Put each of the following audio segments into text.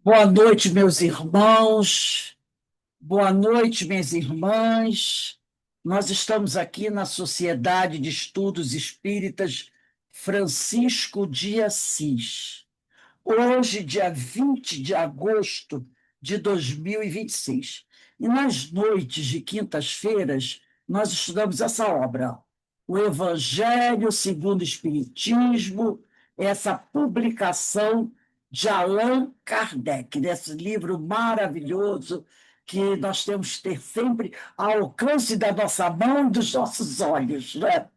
Boa noite, meus irmãos. Boa noite, minhas irmãs. Nós estamos aqui na Sociedade de Estudos Espíritas Francisco de Assis. Hoje, dia 20 de agosto de 2026. E nas noites de quintas-feiras, nós estudamos essa obra, O Evangelho segundo o Espiritismo, essa publicação de Allan Kardec, desse livro maravilhoso que nós temos que ter sempre ao alcance da nossa mão e dos nossos olhos, né?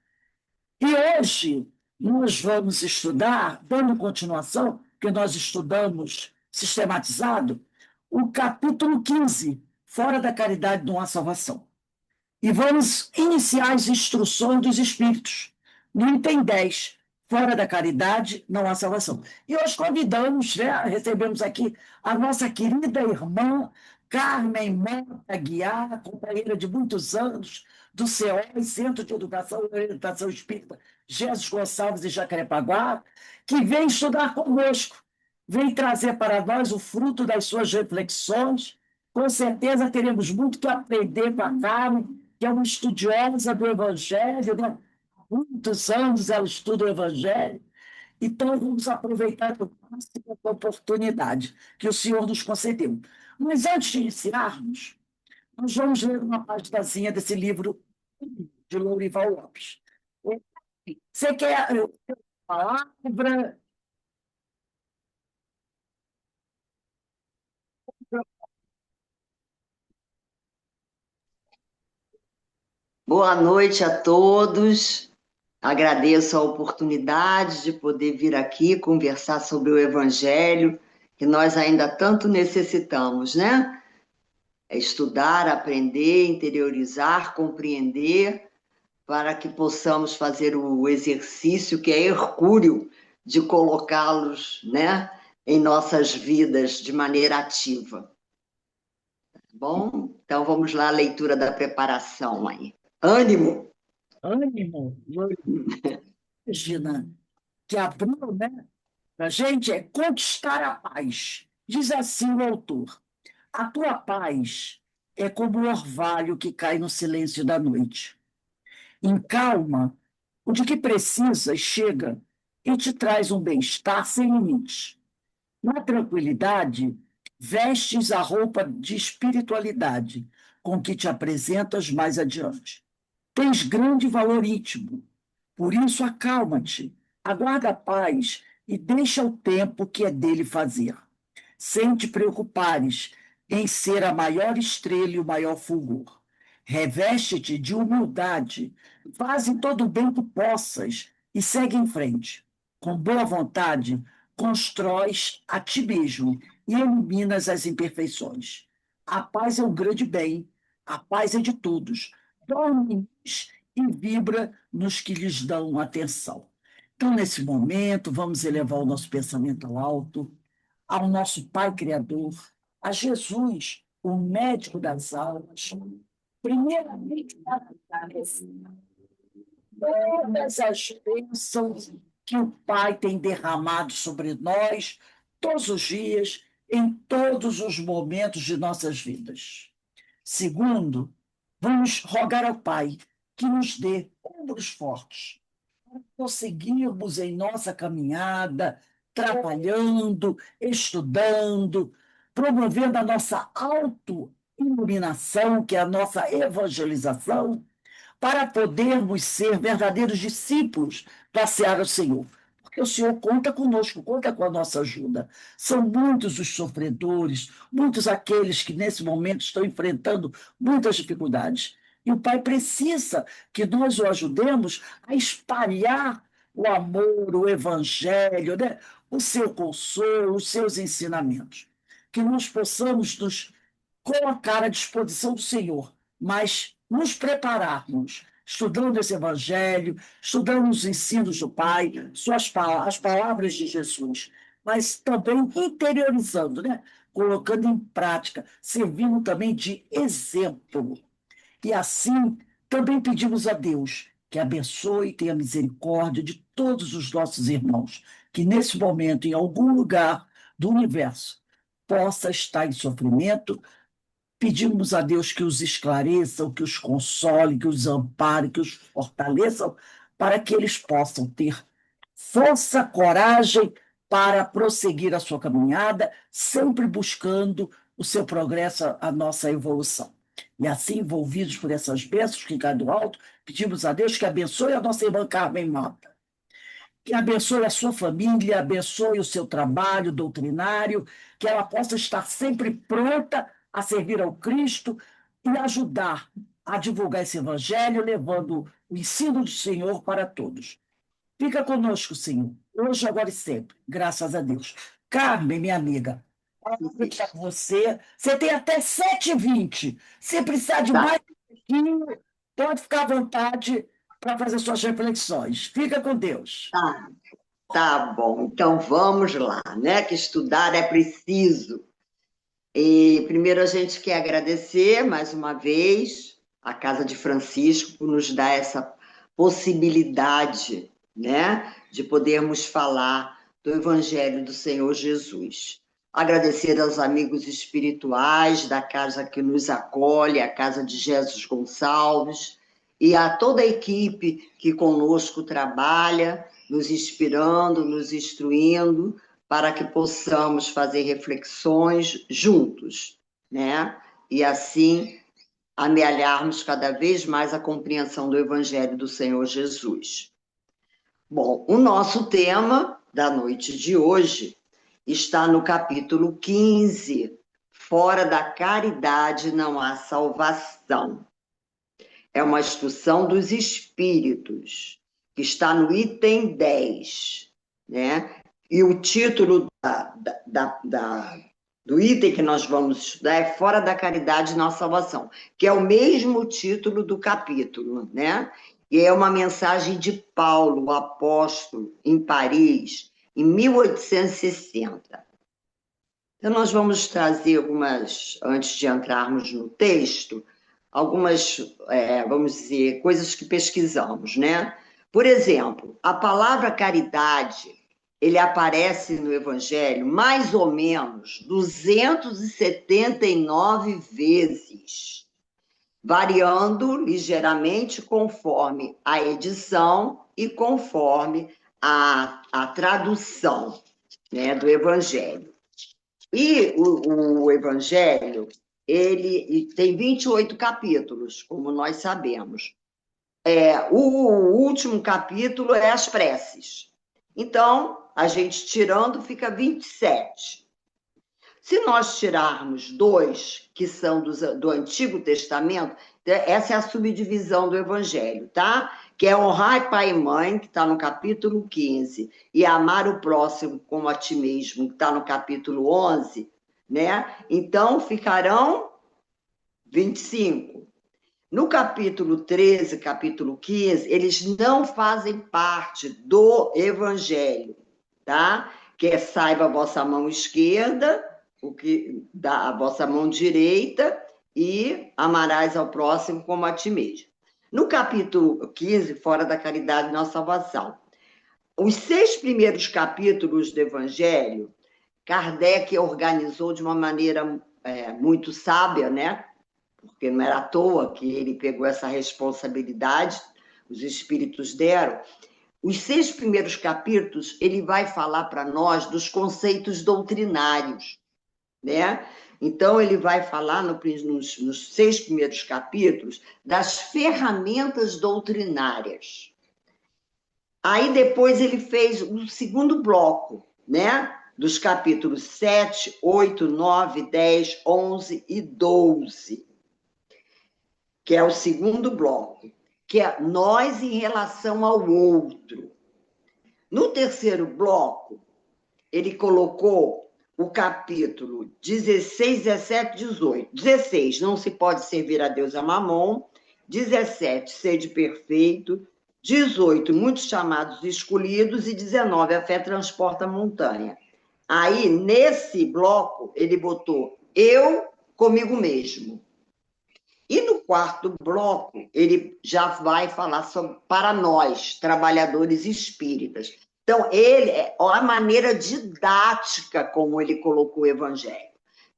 E hoje nós vamos estudar, dando continuação, que nós estudamos sistematizado, o capítulo 15, Fora da Caridade não há salvação. E vamos iniciar as instruções dos Espíritos. No item 10, Fora da Caridade não há salvação. E hoje convidamos, né, recebemos aqui a nossa querida irmã Carmen Mota Aguiar, companheira de muitos anos do CEOI, Centro de Educação e Orientação Espírita Jesus Gonçalves de Jacarepaguá, que vem estudar conosco, vem trazer para nós o fruto das suas reflexões. Com certeza teremos muito que aprender com a Carmen, que é uma estudiosa do Evangelho, né? Há muitos anos ela estuda o Evangelho, então vamos aproveitar o máximo da oportunidade que o Senhor nos concedeu. Mas antes de iniciarmos, nós vamos ler uma páginazinha desse livro de Lourival Lopes. Você quer a palavra? Boa noite a todos. Agradeço a oportunidade de poder vir aqui conversar sobre o Evangelho, que nós ainda tanto necessitamos, né? É estudar, aprender, interiorizar, compreender, para que possamos fazer o exercício que é hercúleo de colocá-los, né, em nossas vidas de maneira ativa. Bom, então vamos lá, a leitura da preparação aí. Ânimo! Ânimo, Regina, que abriu, né? A gente é conquistar a paz. Diz assim o autor: a tua paz é como o orvalho que cai no silêncio da noite. Em calma, o de que precisas chega e te traz um bem-estar sem limites. Na tranquilidade, vestes a roupa de espiritualidade com que te apresentas mais adiante. Tens grande valor íntimo, por isso acalma-te, aguarda a paz e deixa o tempo que é dele fazer, sem te preocupares em ser a maior estrela e o maior fulgor. Reveste-te de humildade, faze todo o bem que possas e segue em frente. Com boa vontade, constróis a ti mesmo e eliminas as imperfeições. A paz é um grande bem, a paz é de todos. Dorme e vibra nos que lhes dão atenção. Então, nesse momento, vamos elevar o nosso pensamento ao alto, ao nosso Pai Criador, a Jesus, o médico das almas, primeiramente para todas as bênçãos que o Pai tem derramado sobre nós todos os dias, em todos os momentos de nossas vidas. Segundo, vamos rogar ao Pai que nos dê ombros fortes, prosseguirmos em nossa caminhada, trabalhando, estudando, promovendo a nossa auto-iluminação, que é a nossa evangelização, para podermos ser verdadeiros discípulos da Seara do Senhor. Porque o Senhor conta conosco, conta com a nossa ajuda. São muitos os sofredores, muitos aqueles que nesse momento estão enfrentando muitas dificuldades. E o Pai precisa que nós o ajudemos a espalhar o amor, o evangelho, né? O seu consolo, os seus ensinamentos. Que nós possamos nos colocar à disposição do Senhor, mas nos prepararmos, estudando esse Evangelho, estudando os ensinos do Pai, as palavras de Jesus, mas também interiorizando, né? Colocando em prática, servindo também de exemplo. E assim, também pedimos a Deus que abençoe e tenha misericórdia de todos os nossos irmãos, que nesse momento, em algum lugar do universo, possa estar em sofrimento. Pedimos a Deus que os esclareçam, que os console, que os ampare, que os fortaleçam, para que eles possam ter força, coragem para prosseguir a sua caminhada, sempre buscando o seu progresso, a nossa evolução. E assim, envolvidos por essas bênçãos que caem do alto, pedimos a Deus que abençoe a nossa irmã Carmen Mota, que abençoe a sua família, abençoe o seu trabalho doutrinário, que ela possa estar sempre pronta a servir ao Cristo e ajudar a divulgar esse evangelho, levando o ensino do Senhor para todos. Fica conosco, Senhor, hoje, agora e sempre, graças a Deus. Carmen, minha amiga, vou deixar com você. Você tem até 7h20. Se precisar de Tá, mais um pouquinho, pode ficar à vontade para fazer suas reflexões. Fica com Deus. tá, tá bom. Então vamos lá, né? Que estudar é preciso. E primeiro a gente quer agradecer mais uma vez a Casa de Francisco por nos dar essa possibilidade, né, de podermos falar do Evangelho do Senhor Jesus. Agradecer aos amigos espirituais da casa que nos acolhe, a Casa de Jesus Gonçalves, e a toda a equipe que conosco trabalha, nos inspirando, nos instruindo, para que possamos fazer reflexões juntos, né? E assim amealharmos cada vez mais a compreensão do Evangelho do Senhor Jesus. Bom, o nosso tema da noite de hoje está no capítulo 15. Fora da caridade não há salvação. É uma instrução dos Espíritos, que está no item 10, né? E o título do item que nós vamos estudar é Fora da Caridade não há salvação, que é o mesmo título do capítulo, né? E é uma mensagem de Paulo, o apóstolo, em Paris, em 1860. Então, nós vamos trazer algumas, antes de entrarmos no texto, algumas, vamos dizer, coisas que pesquisamos, né? Por exemplo, a palavra caridade, ele aparece no Evangelho mais ou menos 279 vezes, variando ligeiramente conforme a edição e conforme a tradução, né, do Evangelho. E o Evangelho, ele tem 28 capítulos, como nós sabemos. O último capítulo é as preces. Então, a gente tirando, fica 27. Se nós tirarmos 2, que são do Antigo Testamento, essa é a subdivisão do Evangelho, tá? Que é honrar pai e mãe, que está no capítulo 15, e amar o próximo como a ti mesmo, que está no capítulo 11, né? Então, ficarão 25. No capítulo 13, capítulo 15, eles não fazem parte do Evangelho, tá? Que é saiba a vossa mão esquerda, o que dá a vossa mão direita, e amarás ao próximo como a ti mesmo. No capítulo 15, Fora da Caridade não há salvação, os 6 primeiros capítulos do Evangelho, Kardec organizou de uma maneira muito sábia, né? Porque não era à toa que ele pegou essa responsabilidade, os espíritos deram. Os 6 primeiros capítulos, ele vai falar para nós dos conceitos doutrinários, né? Então, ele vai falar nos 6 primeiros capítulos das ferramentas doutrinárias. Aí, depois, ele fez o segundo bloco, né? Dos capítulos 7, 8, 9, 10, 11 e 12. Que é o segundo bloco, que é nós em relação ao outro. No terceiro bloco, ele colocou o capítulo 16, 17, 18. 16, não se pode servir a Deus a mamon. 17, sede perfeito. 18, muitos chamados escolhidos. E 19, a fé transporta a montanha. Aí, nesse bloco, ele botou eu comigo mesmo. E no quarto bloco, ele já vai falar sobre para nós, trabalhadores espíritas. Então, a maneira didática como ele colocou o Evangelho.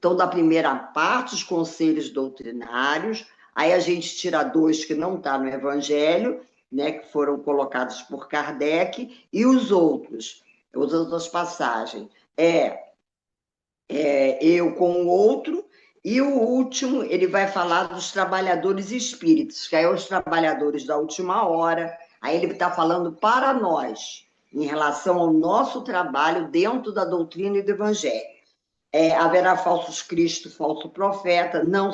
Então, da primeira parte, os conselhos doutrinários, aí a gente tira dois que não estão no Evangelho, né, que foram colocados por Kardec, e os outros, as outras passagens, eu com o outro, e o último, ele vai falar dos trabalhadores espíritos, que aí é os trabalhadores da última hora, aí ele está falando para nós, em relação ao nosso trabalho dentro da doutrina e do Evangelho. Haverá falsos Cristo, falso profeta, não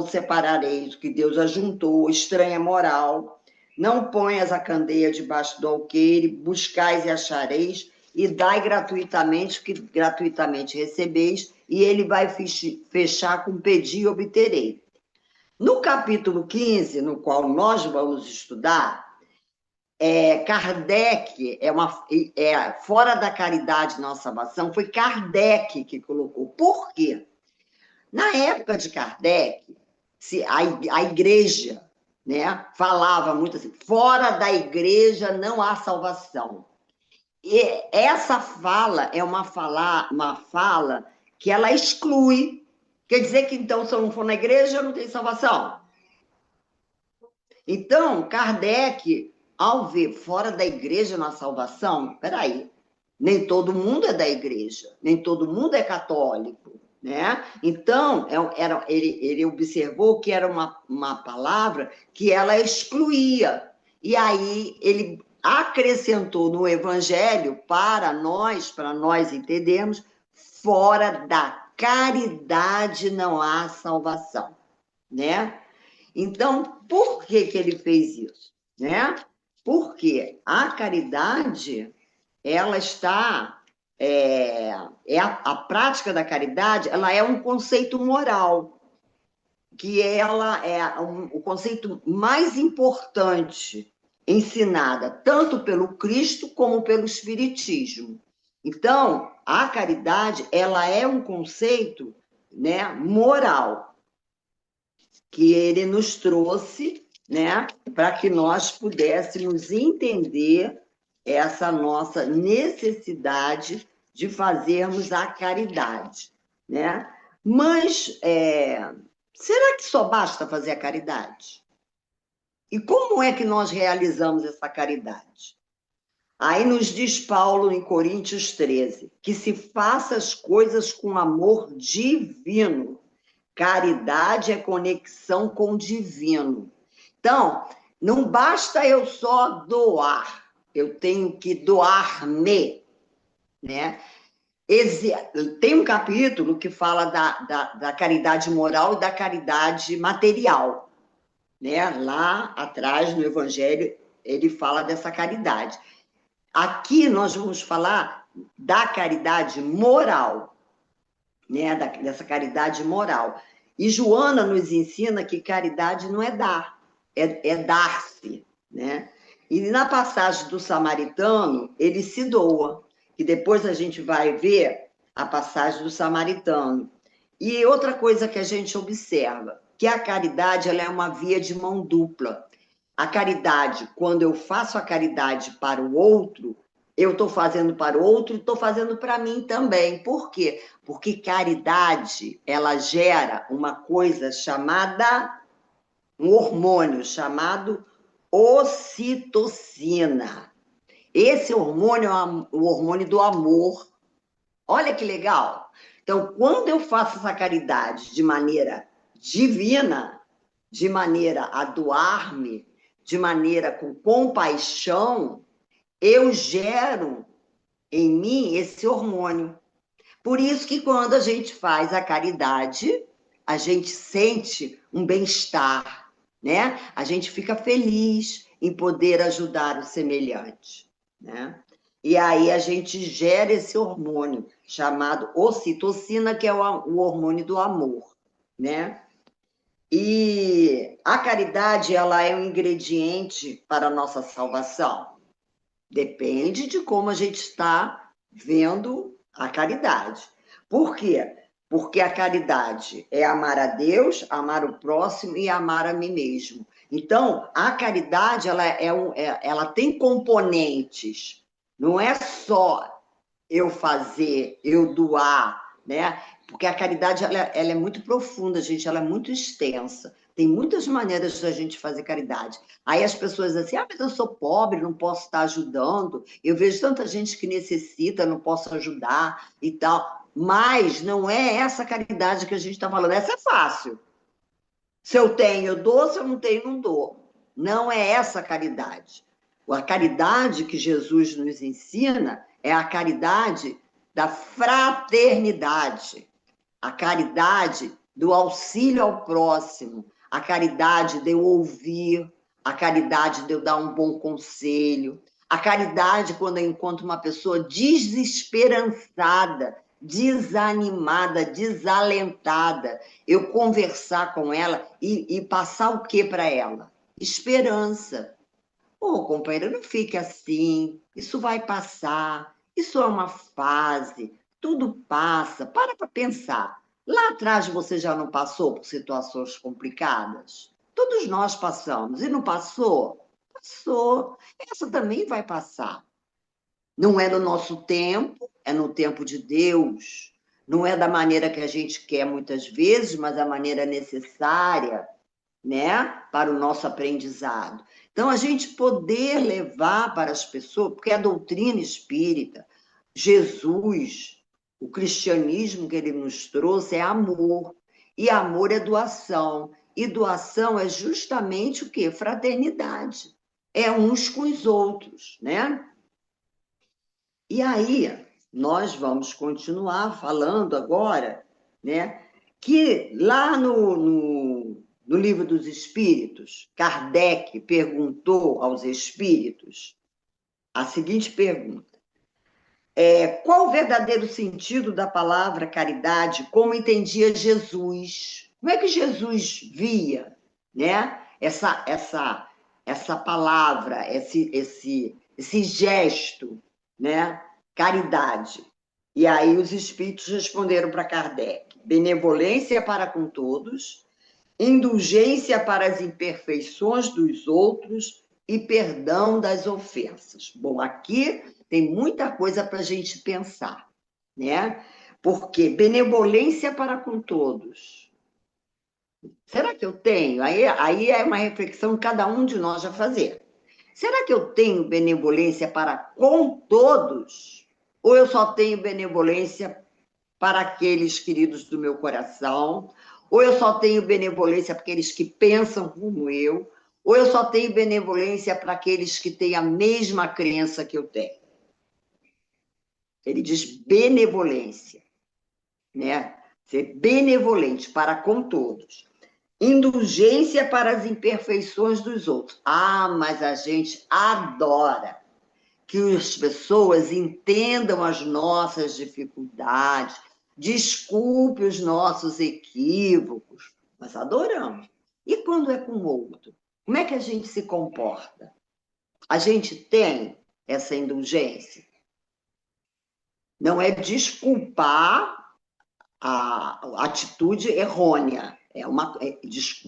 separareis o que Deus ajuntou, estranha moral, não ponhas a candeia debaixo do alqueire, buscais e achareis, e dai gratuitamente o que gratuitamente recebeis, e ele vai fechar com pedir e obterei. No capítulo 15, no qual nós vamos estudar, Kardec, fora da caridade na salvação, foi Kardec que colocou. Por quê? Na época de Kardec, a igreja, né, falava muito assim, fora da igreja não há salvação. E essa fala é uma fala que ela exclui. Quer dizer que, então, se eu não for na igreja, eu não tenho salvação. Então, Kardec, ao ver fora da igreja na salvação, peraí, nem todo mundo é da igreja, nem todo mundo é católico, né? Então, ele observou que era uma palavra que ela excluía. E aí ele acrescentou no Evangelho para nós entendermos, fora da caridade não há salvação, né? Então, por que ele fez isso, né? Porque a caridade, ela está... a prática da caridade, ela é um conceito moral, que ela é o conceito mais importante ensinada tanto pelo Cristo como pelo Espiritismo. Então, a caridade, ela é um conceito, né, moral, que ele nos trouxe, né, para que nós pudéssemos entender essa nossa necessidade de fazermos a caridade, né? Mas será que só basta fazer a caridade? E como é que nós realizamos essa caridade? Aí nos diz Paulo em Coríntios 13, que se faça as coisas com amor divino. Caridade é conexão com o divino. Então, não basta eu só doar, eu tenho que doar-me, né? Tem um capítulo que fala da caridade moral e da caridade material, né? Lá atrás, no Evangelho, ele fala dessa caridade. Aqui nós vamos falar da caridade moral, né? Dessa caridade moral. E Joana nos ensina que caridade não é dar, é dar-se, né? E na passagem do samaritano, ele se doa, que depois a gente vai ver a passagem do samaritano. E outra coisa que a gente observa, que a caridade ela é uma via de mão dupla. A caridade, quando eu faço a caridade para o outro, eu estou fazendo para o outro e estou fazendo para mim também. Por quê? Porque caridade, ela gera uma coisa chamada, um hormônio chamado ocitocina. Esse hormônio é o hormônio do amor. Olha que legal. Então, quando eu faço essa caridade de maneira divina, de maneira a doar-me, de maneira com compaixão, eu gero em mim esse hormônio. Por isso que quando a gente faz a caridade, a gente sente um bem-estar, né? A gente fica feliz em poder ajudar o semelhante, né? E aí a gente gera esse hormônio chamado ocitocina, que é o hormônio do amor, né? E a caridade, ela é um ingrediente para a nossa salvação. Depende de como a gente está vendo a caridade. Por quê? Porque a caridade é amar a Deus, amar o próximo e amar a mim mesmo. Então, a caridade, ela tem componentes. Não é só eu fazer, eu doar, né? Porque a caridade ela é muito profunda, gente, ela é muito extensa. Tem muitas maneiras da gente fazer caridade. Aí as pessoas dizem assim, mas eu sou pobre, não posso estar ajudando. Eu vejo tanta gente que necessita, não posso ajudar e tal. Mas não é essa caridade que a gente está falando. Essa é fácil. Se eu tenho, eu dou, se eu não tenho, não dou. Não é essa a caridade. A caridade que Jesus nos ensina é a caridade da fraternidade, a caridade do auxílio ao próximo, a caridade de eu ouvir, a caridade de eu dar um bom conselho, a caridade quando eu encontro uma pessoa desesperançada, desanimada, desalentada, eu conversar com ela e passar o que para ela? Esperança. Ô, companheiro, não fique assim, isso vai passar, isso é uma fase, tudo passa, para pensar. Lá atrás você já não passou por situações complicadas? Todos nós passamos, e não passou? Passou. Essa também vai passar. Não é no nosso tempo, é no tempo de Deus. Não é da maneira que a gente quer muitas vezes, mas da maneira necessária, né, para o nosso aprendizado. Então, a gente poder levar para as pessoas, porque a doutrina espírita, Jesus, o cristianismo que ele nos trouxe é amor, e amor é doação, e doação é justamente o quê? Fraternidade, é uns com os outros, né? E aí, nós vamos continuar falando agora, né, que lá no Livro dos Espíritos, Kardec perguntou aos espíritos a seguinte pergunta: qual o verdadeiro sentido da palavra caridade, como entendia Jesus? Como é que Jesus via, né, essa palavra, esse gesto, né, caridade? E aí os espíritos responderam para Kardec: benevolência para com todos, indulgência para as imperfeições dos outros e perdão das ofensas. Bom, aqui tem muita coisa para a gente pensar, né? Porque benevolência para com todos. Será que eu tenho? Aí é uma reflexão que cada um de nós vai fazer. Será que eu tenho benevolência para com todos? Ou eu só tenho benevolência para aqueles queridos do meu coração? Ou eu só tenho benevolência para aqueles que pensam como eu? Ou eu só tenho benevolência para aqueles que têm a mesma crença que eu tenho? Ele diz benevolência, né? Ser benevolente para com todos. Indulgência para as imperfeições dos outros. Ah, mas a gente adora que as pessoas entendam as nossas dificuldades, desculpe os nossos equívocos, mas adoramos. E quando é com o outro? Como é que a gente se comporta? A gente tem essa indulgência? Não é desculpar a atitude errônea,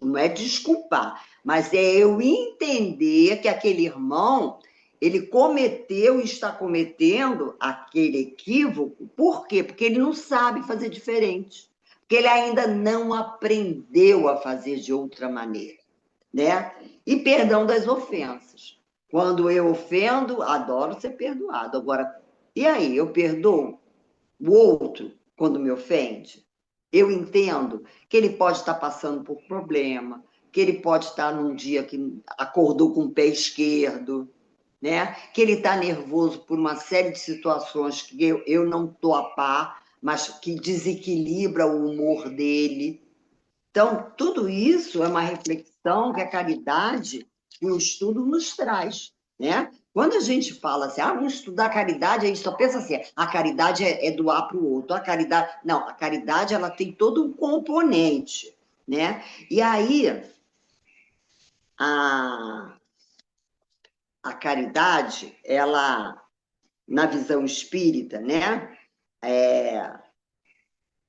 não é desculpar, mas é eu entender que aquele irmão ele cometeu e está cometendo aquele equívoco. Por quê? Porque ele não sabe fazer diferente, porque ele ainda não aprendeu a fazer de outra maneira, né? E perdão das ofensas. Quando eu ofendo, adoro ser perdoado. Agora, e aí, eu perdoo o outro quando me ofende? Eu entendo que ele pode estar passando por problema, que ele pode estar num dia que acordou com o pé esquerdo, né? Que ele está nervoso por uma série de situações que eu não estou a par, mas que desequilibra o humor dele. Então, tudo isso é uma reflexão que a caridade e o estudo nos traz, né? Quando a gente fala assim, vamos estudar caridade, a gente só pensa assim, a caridade é doar para o outro, a caridade... Não, a caridade ela tem todo um componente, né? E aí, a caridade, ela, na visão espírita, né?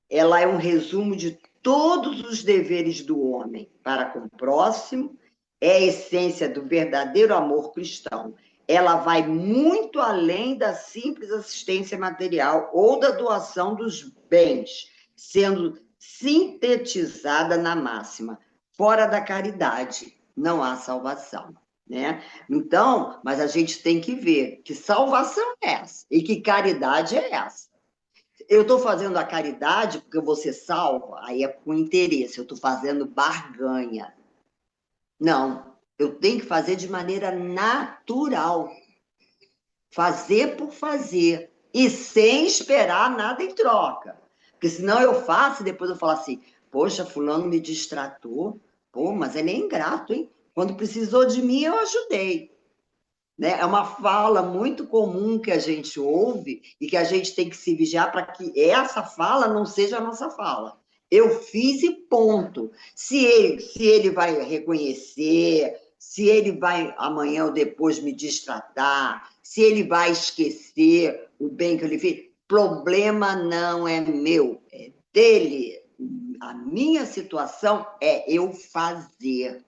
Ela é um resumo de todos os deveres do homem para com o próximo, é a essência do verdadeiro amor cristão. ela vai muito além da simples assistência material ou da doação dos bens, sendo sintetizada na máxima: fora da caridade não há salvação, né? Então, mas a gente tem que ver que salvação é essa e que caridade é essa. Eu estou fazendo a caridade porque você salva, aí é com interesse, eu estou fazendo barganha. Não, eu tenho que fazer de maneira natural. Fazer por fazer. E sem esperar nada em troca. Porque senão eu faço e depois eu falo assim, poxa, fulano me distratou. Pô, mas ele é ingrato, hein? Quando precisou de mim, eu ajudei. Né? É uma fala muito comum que a gente ouve e que a gente tem que se vigiar para que essa fala não seja a nossa fala. Eu fiz e ponto. Se ele vai reconhecer, se ele vai amanhã ou depois me distratar, se ele vai esquecer o bem que eu lhe fiz, problema não é meu, é dele. A minha situação é eu fazer.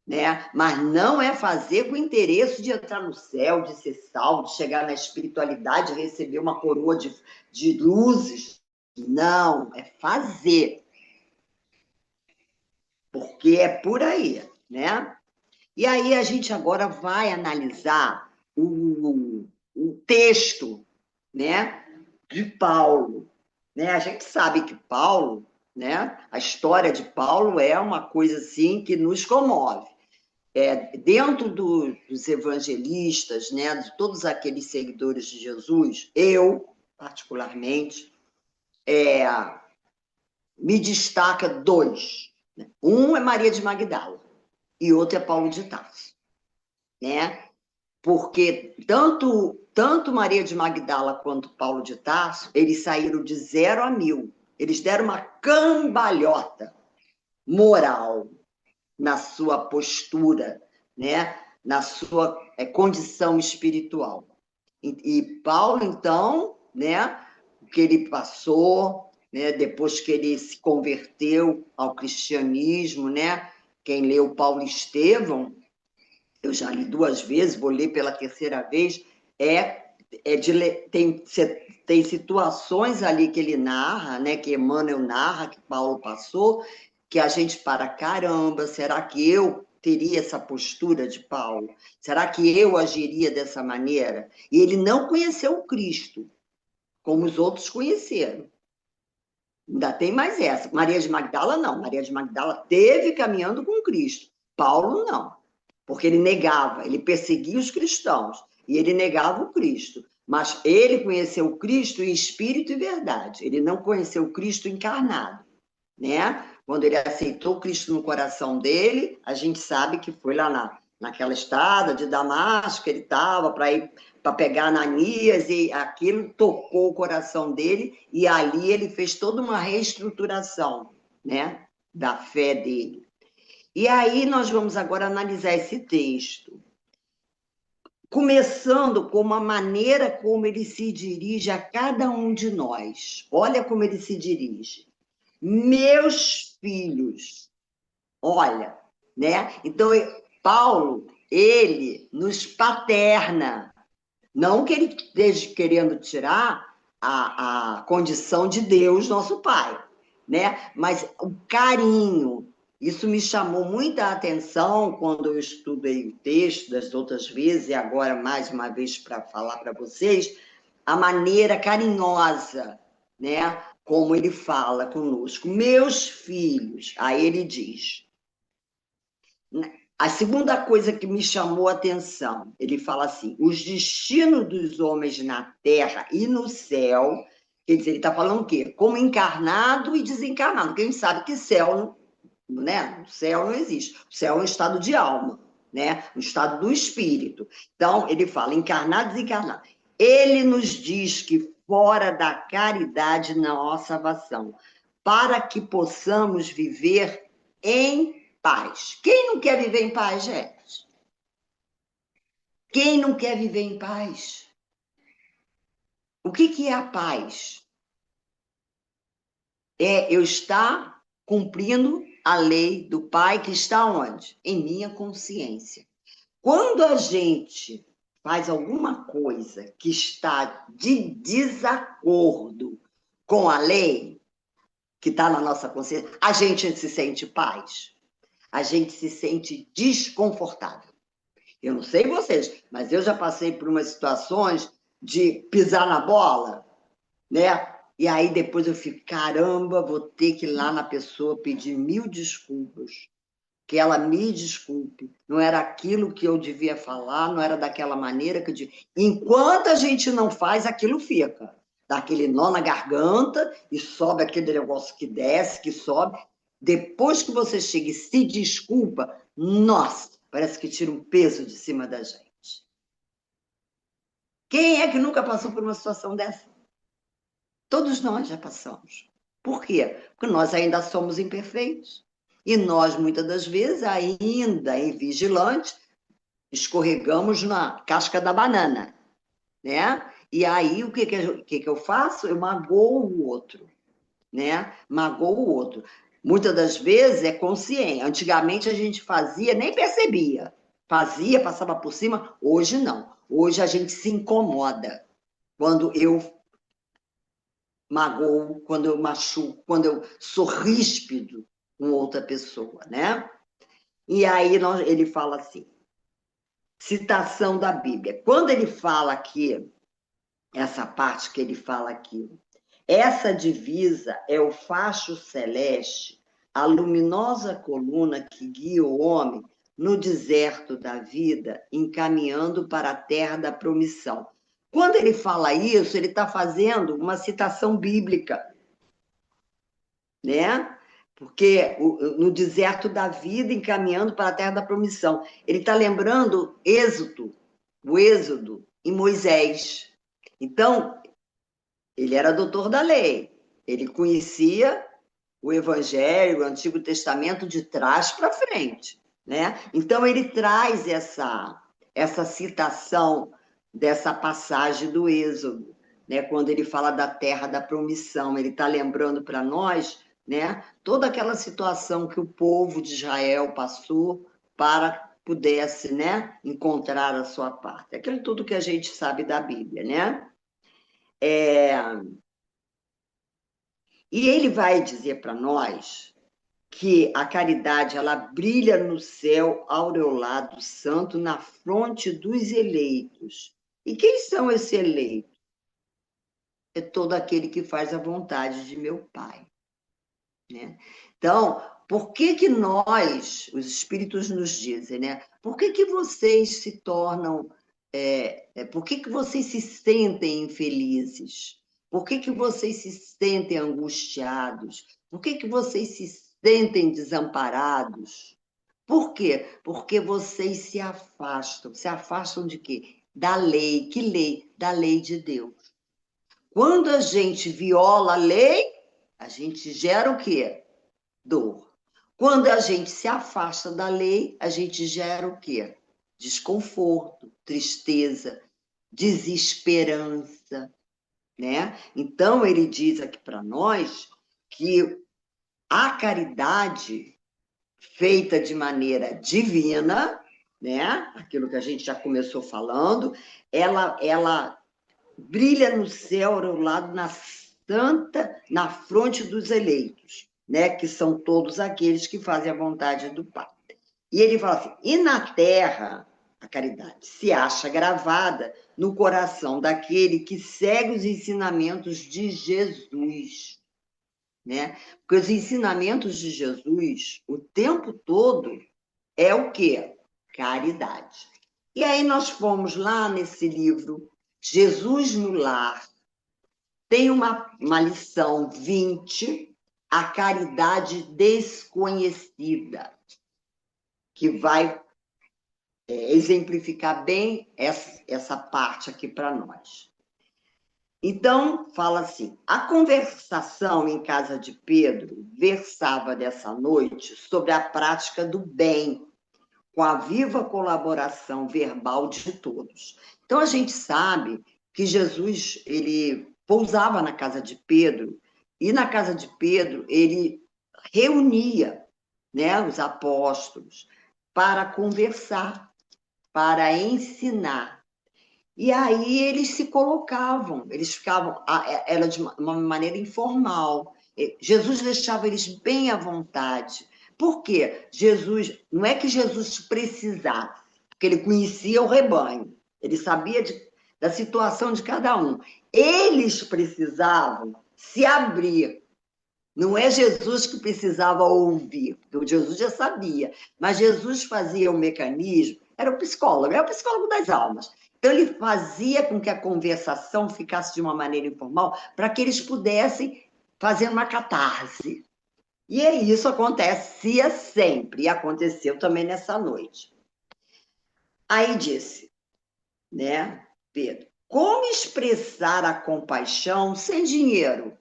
Né? Mas não é fazer com o interesse de entrar no céu, de ser salvo, de chegar na espiritualidade, receber uma coroa de luzes. Não, é fazer. Porque é por aí, né? E aí a gente agora vai analisar o texto, né, de Paulo. Né? A gente sabe que Paulo, né, a história de Paulo é uma coisa assim que nos comove. Dentro dos evangelistas, né, de todos aqueles seguidores de Jesus, eu, particularmente, me destaca dois. Né? Um é Maria de Magdala e outro é Paulo de Tarso. Né? Porque tanto Maria de Magdala quanto Paulo de Tarso, eles saíram de 0 a 1000. Eles deram uma cambalhota moral na sua postura, né? Na sua condição espiritual. E Paulo, então, né? O que ele passou, né? Depois que ele se converteu ao cristianismo, né? Quem leu Paulo e Estevão, eu já li 2 vezes, vou ler pela 3ª vez, tem situações ali que ele narra, né, que Emmanuel narra, que Paulo passou, que a gente para, caramba, será que eu teria essa postura de Paulo? Será que eu agiria dessa maneira? E ele não conheceu o Cristo, como os outros conheceram. Ainda tem mais essa. Maria de Magdala, não. Maria de Magdala teve caminhando com Cristo. Paulo, não. Porque ele negava, ele perseguia os cristãos e ele negava o Cristo. Mas ele conheceu o Cristo em espírito e verdade. Ele não conheceu o Cristo encarnado, né? Quando ele aceitou Cristo no coração dele, a gente sabe que foi lá naquela estrada de Damasco, ele estava para ir para pegar Ananias, e aquilo tocou o coração dele, e ali ele fez toda uma reestruturação, né, da fé dele. E aí nós vamos agora analisar esse texto, começando com uma maneira como ele se dirige a cada um de nós. Olha como ele se dirige. Meus filhos. Olha, né? Então, Paulo, ele nos paterna. Não que ele esteja querendo tirar a condição de Deus, nosso Pai, né? Mas o carinho, isso me chamou muita atenção quando eu estudei o texto das outras vezes, e agora mais uma vez para falar para vocês, a maneira carinhosa, né? Como ele fala conosco. Meus filhos, aí ele diz. A segunda coisa que me chamou a atenção, ele fala assim, os destinos dos homens na terra e no céu, quer dizer, ele está falando o quê? Como encarnado e desencarnado, porque a gente sabe que céu, né? O céu não existe, o céu é um estado de alma, né? Um estado do espírito. Então, ele fala encarnado e desencarnado. Ele nos diz que fora da caridade não há salvação, para que possamos viver em paz. Quem não quer viver em paz, gente? Quem não quer viver em paz? O que é a paz? É eu estar cumprindo a lei do Pai que está onde? Em minha consciência. Quando a gente faz alguma coisa que está de desacordo com a lei, que está na nossa consciência, a gente se sente paz, a gente se sente desconfortável. Eu não sei vocês, mas eu já passei por umas situações de pisar na bola, né? E aí depois eu fico, caramba, vou ter que ir lá na pessoa pedir 1000 desculpas, que ela me desculpe, não era aquilo que eu devia falar, não era daquela maneira que eu devia. Enquanto a gente não faz, aquilo fica. Dá aquele nó na garganta e sobe aquele negócio que desce, que sobe. Depois que você chega e se desculpa, nossa, parece que tira um peso de cima da gente. Quem é que nunca passou por uma situação dessa? Todos nós já passamos. Por quê? Porque nós ainda somos imperfeitos. E nós, muitas das vezes, ainda em vigilante, escorregamos na casca da banana, né? E aí, o que eu faço? Eu magoo o outro, né? Magoo o outro. Muitas das vezes é consciente. Antigamente a gente fazia, nem percebia. Fazia, passava por cima. Hoje não. Hoje a gente se incomoda quando eu magoo, quando eu machuco, quando eu sou ríspido com outra pessoa, né? E aí ele fala assim, citação da Bíblia. Quando ele fala aqui, essa parte que ele fala aqui, essa divisa é o facho celeste, a luminosa coluna que guia o homem no deserto da vida, encaminhando para a terra da promissão. Quando ele fala isso, ele está fazendo uma citação bíblica, né? Porque no deserto da vida, encaminhando para a terra da promissão. Ele está lembrando o Êxodo em Moisés. Então, ele era doutor da lei, ele conhecia o Evangelho, o Antigo Testamento de trás para frente, né? Então, ele traz essa citação dessa passagem do Êxodo, né? Quando ele fala da terra da promissão, ele está lembrando para nós, né? Toda aquela situação que o povo de Israel passou para pudesse, né? Encontrar a sua parte. Aquilo tudo que a gente sabe da Bíblia, né? E ele vai dizer para nós que a caridade ela brilha no céu aureolado santo na fronte dos eleitos. E quem são esses eleitos? É todo aquele que faz a vontade de meu Pai, né? Então, por que que nós, os espíritos nos dizem, né? Por que que vocês se tornam, por que que vocês se sentem infelizes? Por que que vocês se sentem angustiados? Por que que vocês se sentem desamparados? Por quê? Porque vocês se afastam. Se afastam de quê? Da lei. Que lei? Da lei de Deus. Quando a gente viola a lei, a gente gera o quê? Dor. Quando a gente se afasta da lei, a gente gera o quê? Desconforto, tristeza, desesperança, né? Então, ele diz aqui para nós que a caridade feita de maneira divina, né? Aquilo que a gente já começou falando, ela brilha no céu ao lado na fronte dos eleitos, né? Que são todos aqueles que fazem a vontade do Pai. E ele fala assim: e na terra, a caridade se acha gravada no coração daquele que segue os ensinamentos de Jesus, né? Porque os ensinamentos de Jesus, o tempo todo, é o quê? Caridade. E aí nós fomos lá nesse livro, Jesus no Lar, tem uma lição 20, a caridade desconhecida, que vai exemplificar bem essa parte aqui para nós. Então, fala assim, a conversação em casa de Pedro versava dessa noite sobre a prática do bem, com a viva colaboração verbal de todos. Então, a gente sabe que Jesus, ele pousava na casa de Pedro, e na casa de Pedro ele reunia, né, os apóstolos para conversar, para ensinar. E aí eles se colocavam, eles ficavam, era de uma maneira informal. Jesus deixava eles bem à vontade. Por quê? Jesus, não é que Jesus precisava, porque ele conhecia o rebanho, ele sabia da situação de cada um. Eles precisavam se abrir. Não é Jesus que precisava ouvir, porque Jesus já sabia, mas Jesus fazia o mecanismo, era o psicólogo das almas. Então, ele fazia com que a conversação ficasse de uma maneira informal, para que eles pudessem fazer uma catarse. E isso acontecia sempre, e aconteceu também nessa noite. Aí disse, né, Pedro, como expressar a compaixão sem dinheiro?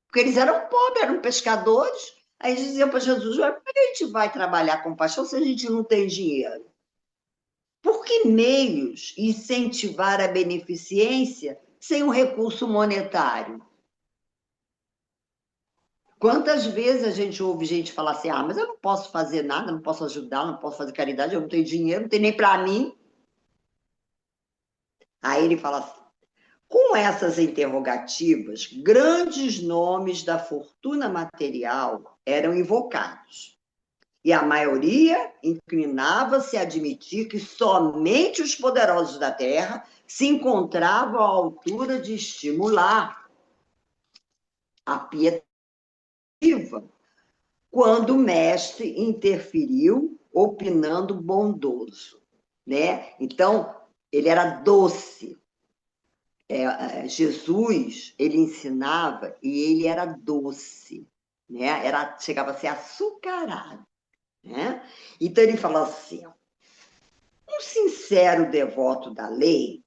Porque eles eram pobres, eram pescadores. Aí eles diziam para Jesus: como é que a gente vai trabalhar com paixão se a gente não tem dinheiro? Por que meios incentivar a beneficência sem um recurso monetário? Quantas vezes a gente ouve gente falar assim: mas eu não posso fazer nada, não posso ajudar, não posso fazer caridade, eu não tenho dinheiro, não tem nem para mim. Aí ele fala assim: com essas interrogativas, grandes nomes da fortuna material eram invocados. E a maioria inclinava-se a admitir que somente os poderosos da terra se encontravam à altura de estimular a piedade quando o mestre interferiu, opinando bondoso, né? Então, ele era doce. Jesus, ele ensinava e ele era doce, né? Chegava a ser açucarado, né? Então, ele falou assim: um sincero devoto da lei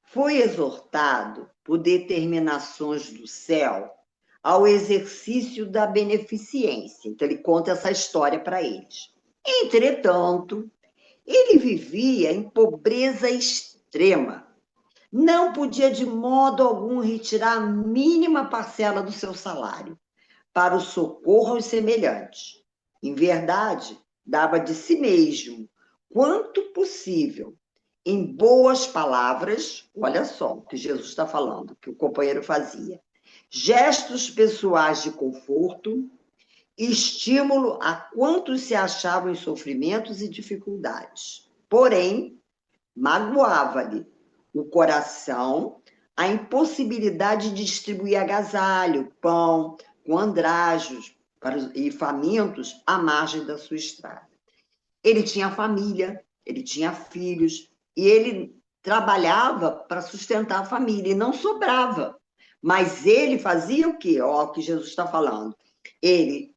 foi exortado por determinações do céu ao exercício da beneficência. Então, ele conta essa história para eles. Entretanto, ele vivia em pobreza extrema. Não podia de modo algum retirar a mínima parcela do seu salário para o socorro aos semelhantes. Em verdade, dava de si mesmo, quanto possível, em boas palavras, olha só o que Jesus está falando, que o companheiro fazia, gestos pessoais de conforto, estímulo a quantos se achavam em sofrimentos e dificuldades. Porém, magoava-lhe o coração a impossibilidade de distribuir agasalho, pão, com andrajos e famintos à margem da sua estrada. Ele tinha família, ele tinha filhos, e ele trabalhava para sustentar a família, e não sobrava. Mas ele fazia o quê? Ó, o que Jesus está falando. Ele,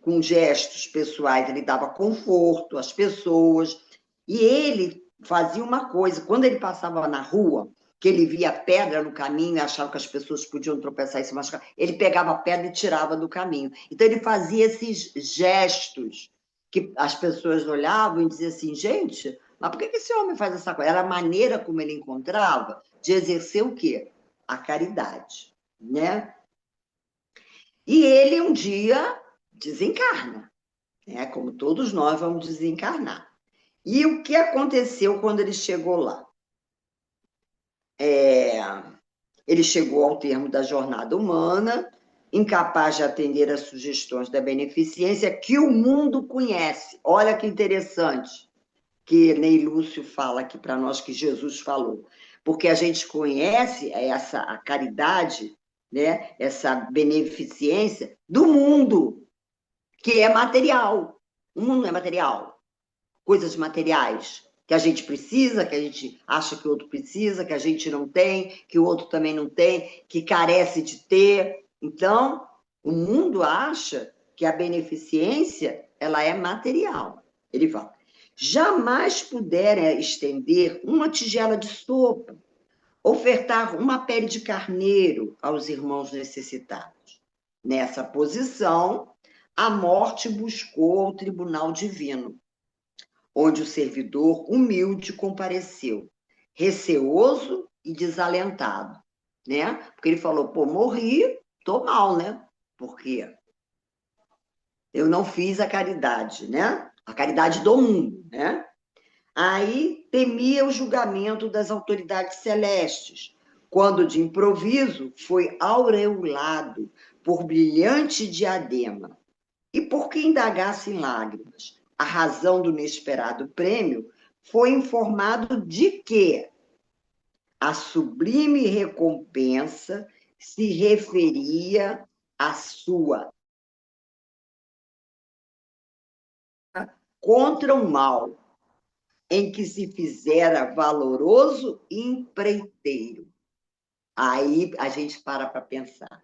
com gestos pessoais, ele dava conforto às pessoas, e ele fazia uma coisa, quando ele passava na rua, que ele via pedra no caminho e achava que as pessoas podiam tropeçar e se machucar, ele pegava a pedra e tirava do caminho. Então, ele fazia esses gestos que as pessoas olhavam e diziam assim: gente, mas por que esse homem faz essa coisa? Era a maneira como ele encontrava de exercer o quê? A caridade, né? E ele um dia desencarna, né? Como todos nós vamos desencarnar. E o que aconteceu quando ele chegou lá? Ele chegou ao termo da jornada humana, incapaz de atender às sugestões da beneficência que o mundo conhece. Olha que interessante que Ney Lúcio fala aqui para nós, que Jesus falou. Porque a gente conhece a caridade, né? Essa beneficência do mundo, que é material. O mundo não é material. Coisas materiais que a gente precisa, que a gente acha que o outro precisa, que a gente não tem, que o outro também não tem, que carece de ter. Então, o mundo acha que a beneficência ela é material. Ele fala: jamais puderem estender uma tigela de sopa, ofertar uma pele de carneiro aos irmãos necessitados. Nessa posição, a morte buscou o tribunal divino, onde o servidor humilde compareceu, receoso e desalentado, né? Porque ele falou: pô, morri, tô mal, né? Porque eu não fiz a caridade, né? A caridade do mundo, né? Aí temia o julgamento das autoridades celestes, quando de improviso foi aureolado por brilhante diadema. E por que indagasse em lágrimas a razão do inesperado prêmio, foi informado de que a sublime recompensa se referia à sua contra o mal, em que se fizera valoroso empreiteiro. Aí a gente para pensar.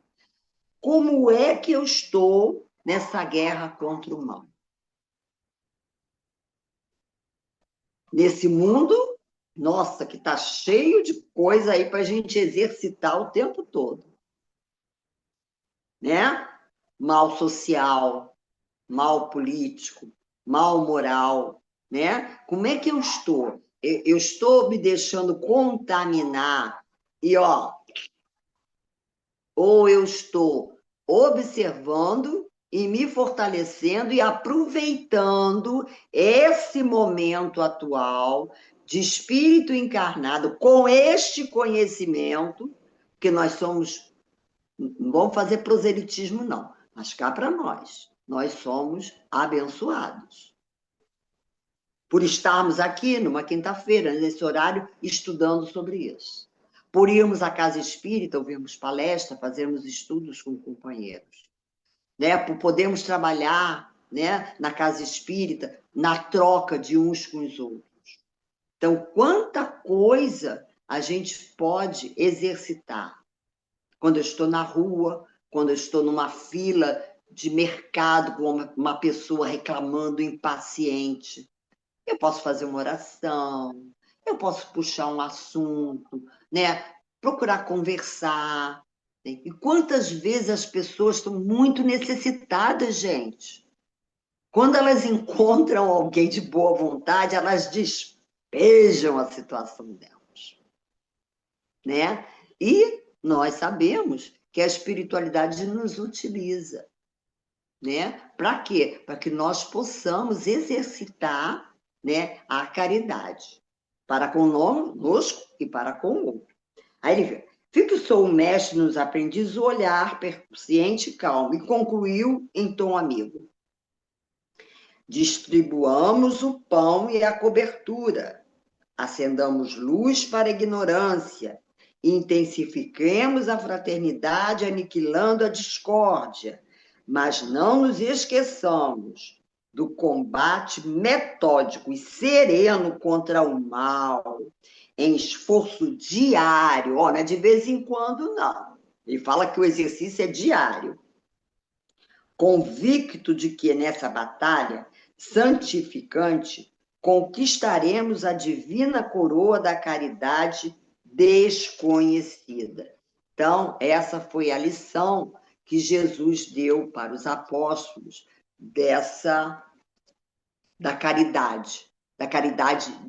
Como é que eu estou nessa guerra contra o mal? Nesse mundo, nossa, que está cheio de coisa aí para a gente exercitar o tempo todo. Né? Mal social, mal político, mal moral, né? Como é que eu estou? Eu estou me deixando contaminar e, ó, ou eu estou observando e me fortalecendo e aproveitando esse momento atual de espírito encarnado com este conhecimento, que nós somos, não vamos fazer proselitismo não, mas cá para nós somos abençoados. Por estarmos aqui numa quinta-feira, nesse horário, estudando sobre isso. Por irmos à casa espírita, ouvirmos palestra, fazermos estudos com companheiros. Né? Por podermos trabalhar, né, na casa espírita, na troca de uns com os outros. Então, quanta coisa a gente pode exercitar. Quando eu estou na rua, quando eu estou numa fila de mercado com uma pessoa reclamando, impaciente, eu posso fazer uma oração, eu posso puxar um assunto, né? Procurar conversar. Né? E quantas vezes as pessoas estão muito necessitadas, gente? Quando elas encontram alguém de boa vontade, elas despejam a situação delas. Né? E nós sabemos que a espiritualidade nos utiliza. Né? Para quê? Para que nós possamos exercitar, né, a caridade para conosco e para com o outro. Aí ele vê, fixou o mestre nos aprendizes o olhar paciente e calmo e concluiu em tom amigo. Distribuamos o pão e a cobertura, acendamos luz para a ignorância, intensifiquemos a fraternidade aniquilando a discórdia, mas não nos esqueçamos do combate metódico e sereno contra o mal, em esforço diário. Olha, de vez em quando, não. Ele fala que o exercício é diário. Convicto de que nessa batalha santificante conquistaremos a divina coroa da caridade desconhecida. Então, essa foi a lição que Jesus deu para os apóstolos da caridade